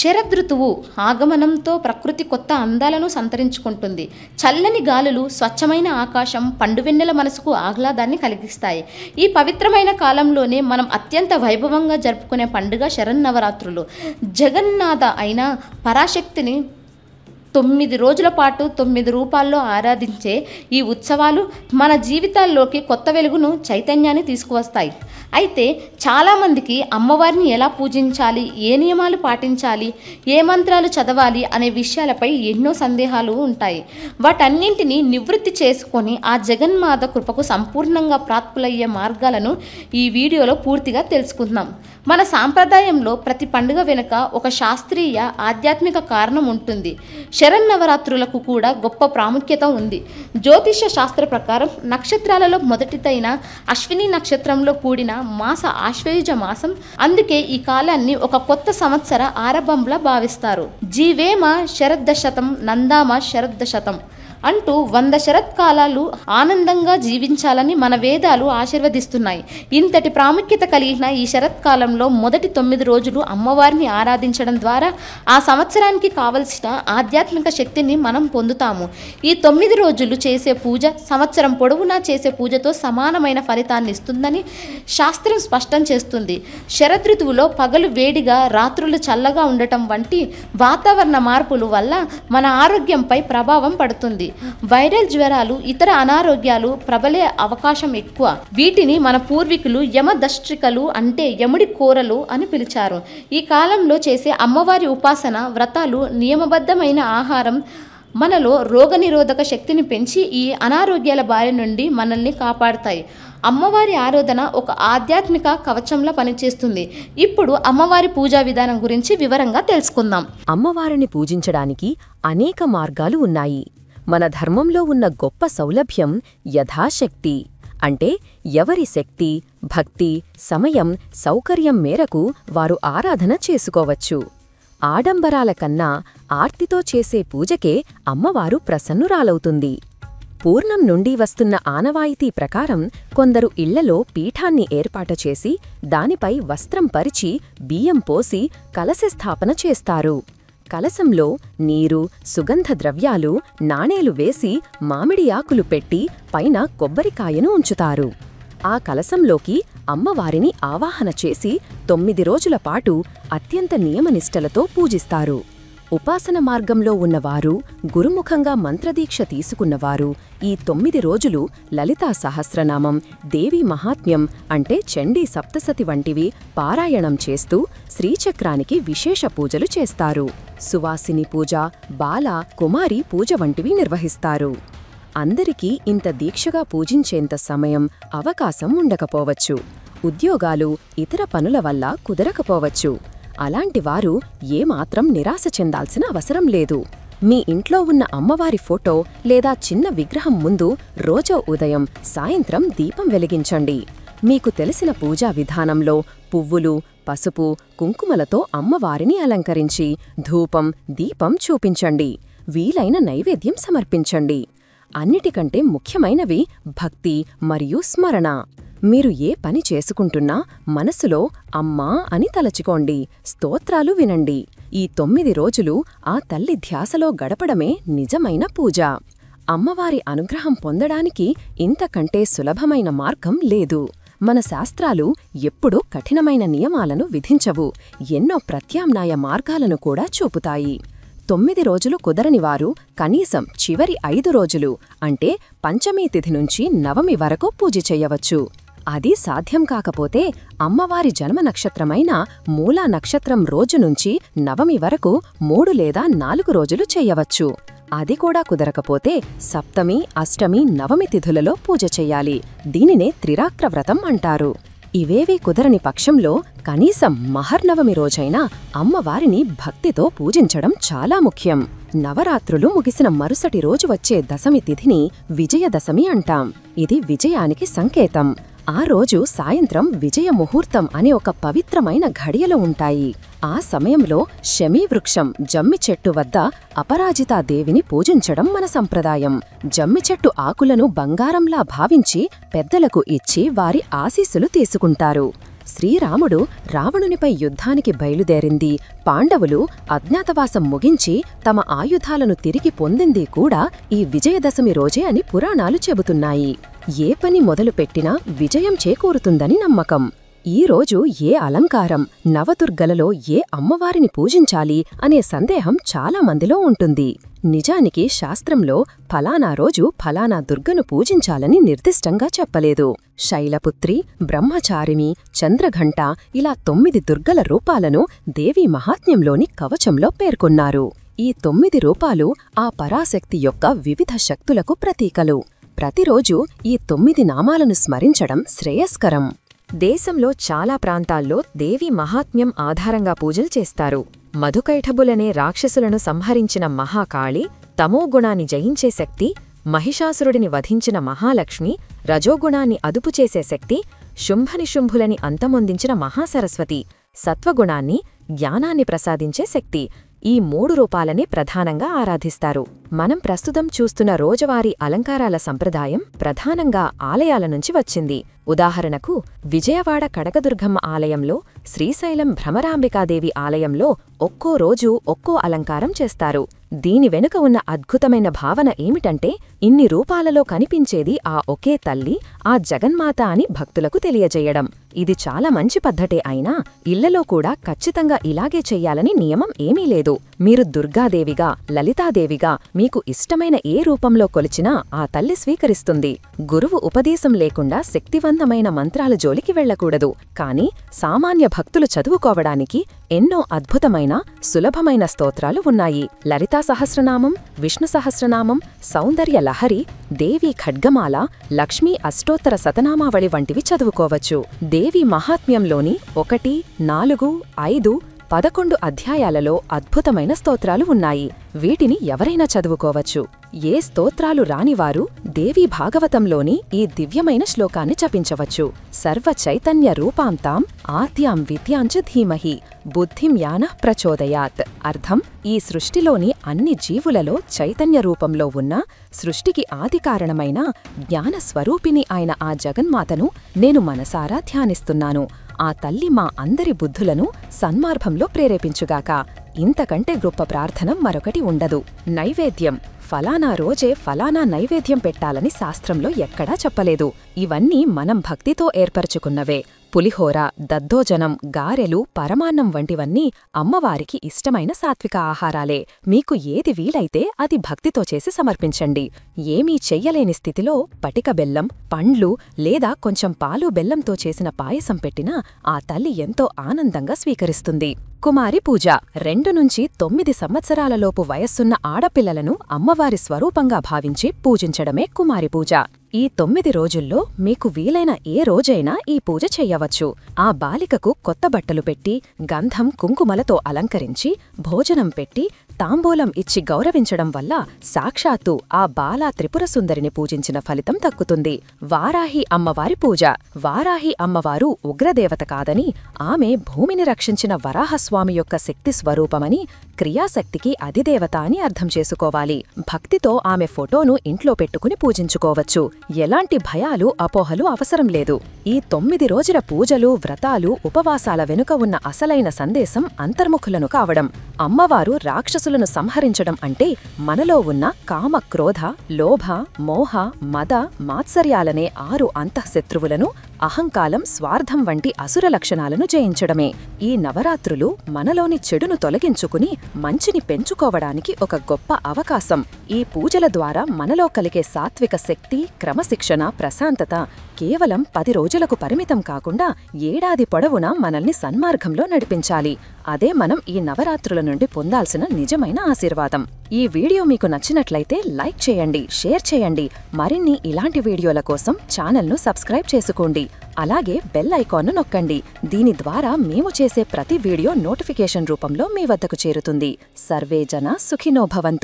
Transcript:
శరదృతువు ఆగమనంతో ప్రకృతి కొత్త అందాలను సంతరించుకుంటుంది. చల్లని గాలులు, స్వచ్ఛమైన ఆకాశం పండువెన్నెల మనసుకు ఆహ్లాదాన్ని కలిగిస్తాయి. ఈ పవిత్రమైన కాలంలోనే మనం అత్యంత వైభవంగా జరుపుకునే పండుగ శరన్నవరాత్రులు. జగన్నాథ అయిన పరాశక్తిని 9 రోజుల పాటు 9 రూపాల్లో ఆరాధించే ఈ ఉత్సవాలు మన జీవితాల్లోకి కొత్త వెలుగును, చైతన్యాన్ని తీసుకువస్తాయి. అయితే చాలామందికి అమ్మవారిని ఎలా పూజించాలి, ఏ నియమాలు పాటించాలి, ఏ మంత్రాలు చదవాలి అనే విషయాలపై ఎన్నో సందేహాలు ఉంటాయి. వాటన్నింటినీ నివృత్తి చేసుకొని ఆ జగన్మాత కృపకు సంపూర్ణంగా ప్రాప్తులయ్యే మార్గాలను ఈ వీడియోలో పూర్తిగా తెలుసుకుందాం. మన సాంప్రదాయంలో ప్రతి పండుగ వెనుక ఒక శాస్త్రీయ ఆధ్యాత్మిక కారణం ఉంటుంది. శరన్నవరాత్రులకు కూడా గొప్ప ప్రాముఖ్యత ఉంది. జ్యోతిష శాస్త్ర ప్రకారం నక్షత్రాలలో మొదటిదైన అశ్విని నక్షత్రంలో కూడిన మాస ఆశ్వయుజ మాసం. అందుకే ఈ కాలాన్ని ఒక కొత్త సంవత్సర ఆరంభంలా భావిస్తారు. జీవేమ శరద్దశతం నందామ శరద్దశతం అంటూ 100 శరత్కాలాలు ఆనందంగా జీవించాలని మన వేదాలు ఆశీర్వదిస్తున్నాయి. ఇంతటి ప్రాముఖ్యత కలిగిన ఈ శరత్కాలంలో మొదటి 9 రోజులు అమ్మవారిని ఆరాధించడం ద్వారా ఆ సంవత్సరానికి కావలసిన ఆధ్యాత్మిక శక్తిని మనం పొందుతాము. ఈ 9 రోజులు చేసే పూజ సంవత్సరం పొడవునా చేసే పూజతో సమానమైన ఫలితాన్ని ఇస్తుందని శాస్త్రం స్పష్టం చేస్తుంది. శరదృతువులో పగలు వేడిగా, రాత్రులు చల్లగా ఉండటం వంటి వాతావరణ మార్పుల వల్ల మన ఆరోగ్యంపై ప్రభావం పడుతుంది. వైరల్ జ్వరాలు, ఇతర అనారోగ్యాలు ప్రబలే అవకాశం ఎక్కువ. వీటిని మన పూర్వీకులు యమదష్ట్రికలు అంటే యముడి కోరలు అని పిలిచారు. ఈ కాలంలో చేసే అమ్మవారి ఉపాసన, వ్రతాలు, నియమబద్ధమైన ఆహారం మనలో రోగనిరోధక శక్తిని పెంచి ఈ అనారోగ్యాల బారి నుండి మనల్ని కాపాడుతాయి. అమ్మవారి ఆరాధన ఒక ఆధ్యాత్మిక కవచంలా పనిచేస్తుంది. ఇప్పుడు అమ్మవారి పూజా విధానం గురించి వివరంగా తెలుసుకుందాం. అమ్మవారిని పూజించడానికి అనేక మార్గాలు ఉన్నాయి. మన ధర్మంలో ఉన్న గొప్ప సౌలభ్యం యథాశక్తి, అంటే ఎవరి శక్తి, భక్తి, సమయం, సౌకర్యం మేరకు వారు ఆరాధన చేసుకోవచ్చు. ఆడంబరాల కన్నా ఆర్తితో చేసే పూజకే అమ్మవారు ప్రసన్నురాలవుతుంది. పూర్ణం నుండి వస్తున్న ఆనవాయితీ ప్రకారం కొందరు ఇళ్లలో పీఠాన్ని ఏర్పాటు చేసి దానిపై వస్త్రం పరిచి బియ్యం పోసి కలశ స్థాపన చేస్తారు. కలశంలో నీరు, సుగంధ ద్రవ్యాలు, నాణేలు వేసి మామిడి ఆకులు పెట్టి పైన కొబ్బరికాయను ఉంచుతారు. ఆ కలశంలోకి అమ్మవారిని ఆవాహన చేసి 9 రోజుల పాటు అత్యంత నియమనిష్టలతో పూజిస్తారు. ఉపాసన మార్గంలో ఉన్నవారు, గురుముఖంగా మంత్రదీక్ష తీసుకున్నవారు ఈ 9 రోజులు లలితా సహస్రనామం, దేవీ మహాత్మ్యం అంటే చండీ సప్తసతి వంటివి పారాయణం చేస్తూ శ్రీచక్రానికి విశేష పూజలు చేస్తారు. సువాసిని పూజ, బాల, కుమారి పూజ వంటివి నిర్వహిస్తారు. అందరికీ ఇంత దీక్షగా పూజించేంత సమయం, అవకాశం ఉండకపోవచ్చు. ఉద్యోగాలు, ఇతర పనుల వల్ల కుదరకపోవచ్చు. అలాంటివారు ఏమాత్రం నిరాశ చెందాల్సిన అవసరం లేదు. మీ ఇంట్లో ఉన్న అమ్మవారి ఫోటో లేదా చిన్న విగ్రహం ముందు రోజూ ఉదయం, సాయంత్రం దీపం వెలిగించండి. మీకు తెలిసిన పూజా విధానంలో పువ్వులు, పసుపు, కుంకుమలతో అమ్మవారిని అలంకరించి ధూపం, దీపం చూపించండి. వీలైన నైవేద్యం సమర్పించండి. అన్నిటికంటే ముఖ్యమైనవి భక్తి మరియు స్మరణ. మీరు ఏ పని చేసుకుంటున్నా మనసులో అమ్మా అని తలచుకోండి, స్తోత్రాలు వినండి. ఈ 9 రోజులు ఆ తల్లి ధ్యాసలో గడపడమే నిజమైన పూజ. అమ్మవారి అనుగ్రహం పొందడానికి ఇంతకంటే సులభమైన మార్గం లేదు. మన శాస్త్రాలు ఎప్పుడూ కఠినమైన నియమాలను విధించవు, ఎన్నో ప్రత్యామ్నాయ మార్గాలను కూడా చూపుతాయి. 9 రోజులు కుదరనివారు కనీసం చివరి 5 రోజులు అంటే పంచమీ తిథి నుంచి నవమి వరకు పూజ చెయ్యవచ్చు. అది సాధ్యం కాకపోతే అమ్మవారి జన్మ నక్షత్రమైన మూలా నక్షత్రం రోజు నుంచి నవమి వరకు 3 లేదా 4 రోజులు చెయ్యవచ్చు. అది కూడా కుదరకపోతే సప్తమి, అష్టమి, నవమి తిథులలో పూజ చెయ్యాలి. దీనినే త్రిరాత్ర వ్రతం అంటారు. ఇవేవీ కుదరని పక్షంలో కనీసం మహర్నవమి రోజైనా అమ్మవారిని భక్తితో పూజించడం చాలా ముఖ్యం. నవరాత్రులు ముగిసిన మరుసటి రోజు వచ్చే దశమి తిథిని విజయదశమి అంటాం. ఇది విజయానికి సంకేతం. ఆ రోజు సాయంత్రం విజయ ముహూర్తం అనే ఒక పవిత్రమైన ఘడియలు ఉంటాయి. ఆ సమయంలో శమీ వృక్షం, జమ్మి చెట్టు వద్ద అపరాజితాదేవిని పూజించడం మన సంప్రదాయం. జమ్మి చెట్టు ఆకులను బంగారంలా భావించి పెద్దలకు ఇచ్చి వారి ఆశీస్సులు తీసుకుంటారు. శ్రీరాముడు రావణునిపై యుద్ధానికి బయలుదేరింది, పాండవులు అజ్ఞాతవాసం ముగించి తమ ఆయుధాలను తిరిగి పొందింది కూడా ఈ విజయదశమి రోజే అని పురాణాలు చెబుతున్నాయి. ఏ పని మొదలుపెట్టినా విజయం చేకూరుతుందని నమ్మకం. ఈరోజు ఏ అలంకారం, నవదుర్గలలో ఏ అమ్మవారిని పూజించాలి అనే సందేహం చాలా మందిలో ఉంటుంది. నిజానికి శాస్త్రంలో ఫలానా రోజు ఫలానా దుర్గను పూజించాలని నిర్దిష్టంగా చెప్పలేదు. శైలపుత్రి, బ్రహ్మచారిణి, చంద్రఘంట ఇలా 9 దుర్గల రూపాలను దేవీ మహాత్మ్యంలోని కవచంలో పేర్కొన్నారు. ఈ 9 రూపాలు ఆ పరాశక్తి యొక్క వివిధ శక్తులకు ప్రతీకలు. ప్రతిరోజు ఈ 9 నామాలను స్మరించడం శ్రేయస్కరం. దేశంలో చాలా ప్రాంతాల్లో దేవి మహాత్మ్యం ఆధారంగా పూజలు చేస్తారు. మధుకైఠబులనే రాక్షసులను సంహరించిన మహాకాళి, తమోగుణాన్ని జయించే శక్తి, మహిషాసురుడిని వధించిన మహాలక్ష్మి, రజోగుణాన్ని అదుపుచేసే శక్తి, శుంభనిశుంభులని అంతమొందించిన మహాసరస్వతి, సత్వగుణాన్ని, జ్ఞానాన్ని ప్రసాదించే శక్తి, ఈ 3 రూపాలనే ప్రధానంగా ఆరాధిస్తారు. మనం ప్రస్తుతం చూస్తున్న రోజువారీ అలంకారాల సంప్రదాయం ప్రధానంగా ఆలయాల నుంచి వచ్చింది. ఉదాహరణకు విజయవాడ కనకదుర్గమ్మ ఆలయంలో, శ్రీశైలం భ్రమరాంబికాదేవి ఆలయంలో ఒక్కో రోజు ఒక్కో అలంకారం చేస్తారు. దీని వెనుక ఉన్న అద్భుతమైన భావన ఏమిటంటే, ఇన్ని రూపాలలో కనిపించేది ఆ ఒకే తల్లి, ఆ జగన్మాత అని భక్తులకు తెలియజేయడం. ఇది చాలా మంచి పద్ధతే అయినా ఇళ్లలో కూడా ఖచ్చితంగా ఇలాగే చెయ్యాలని నియమం ఏమీ లేదు. మీరు దుర్గాదేవిగా, లలితాదేవిగా మీకు ఇష్టమైన ఏ రూపంలో కొలిచినా ఆ తల్లి స్వీకరిస్తుంది. గురువు ఉపదేశం లేకుండా శక్తివంతమైన మంత్రాల జోలికి వెళ్లకూడదు. కాని సామాన్య భక్తులు చదువుకోవడానికి ఎన్నో అద్భుతమైన, సులభమైన స్తోత్రాలు ఉన్నాయి. లలితా సహస్రనామం, విష్ణు సహస్రనామం, సౌందర్య లహరి, దేవీ ఖడ్గమాల, లక్ష్మీ అష్టోత్తర శతనామావళి వంటివి చదువుకోవచ్చు. దేవీ మహాత్మ్యంలోని 1, 4, 5, 11 అధ్యాయాలలో అద్భుతమైన స్తోత్రాలు ఉన్నాయి. వీటిని ఎవరైనా చదువుకోవచ్చు. ఏ స్తోత్రాలు రానివారు దేవీ భాగవతంలోని ఈ దివ్యమైన శ్లోకాన్ని జపించవచ్చు. సర్వ చైతన్య రూపాంతాం ఆద్యాం విద్యాంచ ధీమహి బుద్ధిం యానః ప్రచోదయాత్. అర్థం, ఈ సృష్టిలోని అన్ని జీవులలో చైతన్య రూపంలో ఉన్న, సృష్టికి ఆదికారణమైన జ్ఞానస్వరూపిణి అయిన ఆ జగన్మాతను నేను మనసారా ధ్యానిస్తున్నాను. ఆ తల్లి మా అందరి బుద్ధులను సన్మార్గంలో ప్రేరేపించుగాక. ఇంతకంటే గొప్ప ప్రార్థన మరొకటి ఉండదు. నైవేద్యం. ఫలానా రోజే ఫలానా నైవేద్యం పెట్టాలని శాస్త్రంలో ఎక్కడా చెప్పలేదు. ఇవన్నీ మనం భక్తితో ఏర్పరచుకున్నవే. పులిహోర, దద్దోజనం, గారెలు, పరమాన్నం వంటివన్నీ అమ్మవారికి ఇష్టమైన సాత్విక ఆహారాలే. మీకు ఏది వీలైతే అది భక్తితో చేసి సమర్పించండి. ఏమీ చెయ్యలేని స్థితిలో పటిక బెల్లం, పండ్లు లేదా కొంచెం పాలు బెల్లంతో చేసిన పాయసం పెట్టినా ఆ తల్లి ఎంతో ఆనందంగా స్వీకరిస్తుంది. కుమారి పూజ. 2 నుంచి 9 సంవత్సరాలలోపు వయస్సున్న ఆడపిల్లలను అమ్మవారి స్వరూపంగా భావించి పూజించడమే కుమారి పూజ. ఈ 9 రోజుల్లో మీకు వీలైన ఏ రోజైనా ఈ పూజ చెయ్యవచ్చు. ఆ బాలికకు కొత్త బట్టలు పెట్టి, గంధం కుంకుమలతో అలంకరించి, భోజనం పెట్టి, తాంబూలం ఇచ్చి గౌరవించడం వల్ల సాక్షాత్తు ఆ బాలా త్రిపురసుందరిని పూజించిన ఫలితం దక్కుతుంది. వారాహి అమ్మవారి పూజ. వారాహి అమ్మవారు ఉగ్రదేవత కాదని, ఆమె భూమిని రక్షించిన వరాహస్వామి యొక్క శక్తి స్వరూపమని, క్రియాశక్తికి అధిదేవత అని అర్థం చేసుకోవాలి. భక్తితో ఆమె ఫోటోను ఇంట్లో పెట్టుకుని పూజించుకోవచ్చు. ఎలాంటి భయాలు, అపోహలు అవసరం లేదు. ఈ 9 రోజుల పూజలు, వ్రతాలు, ఉపవాసాల వెనుక ఉన్న అసలైన సందేశం అంతర్ముఖులను కావడం. అమ్మవారు రాక్షసులను సంహరించడం అంటే మనలో ఉన్న కామ, క్రోధ, లోభ, మోహ, మద, మాత్సర్యాలనే 6 అంతఃశత్రువులను, అహంకారం, స్వార్థం వంటి అసుర లక్షణాలను జయించడమే. ఈ నవరాత్రులు మనలోని చెడును తొలగించుకుని మంచిని పెంచుకోవడానికి ఒక గొప్ప అవకాశం. ఈ పూజల ద్వారా మనలో కలిగే సాత్విక శక్తి, క్రమశిక్షణ, ప్రశాంతత కేవలం 10 రోజులకు పరిమితం కాకుండా ఏడాది పొడవునా మనల్ని సన్మార్గంలో నడిపించాలి. అదే మనం ఈ నవరాత్రుల నుండి పొందాల్సిన నిజమైన ఆశీర్వాదం. ఈ వీడియో మీకు నచ్చినట్లయితే లైక్ చేయండి, షేర్ చేయండి. మరిన్ని ఇలాంటి వీడియోల కోసం ఛానల్ను సబ్స్క్రైబ్ చేసుకోండి. అలాగే బెల్ ఐకాన్ను నొక్కండి. దీని ద్వారా మేము చేసే ప్రతి వీడియో నోటిఫికేషన్ రూపంలో మీ వద్దకు చేరుతుంది. సర్వే జన సుఖినో భవంతు.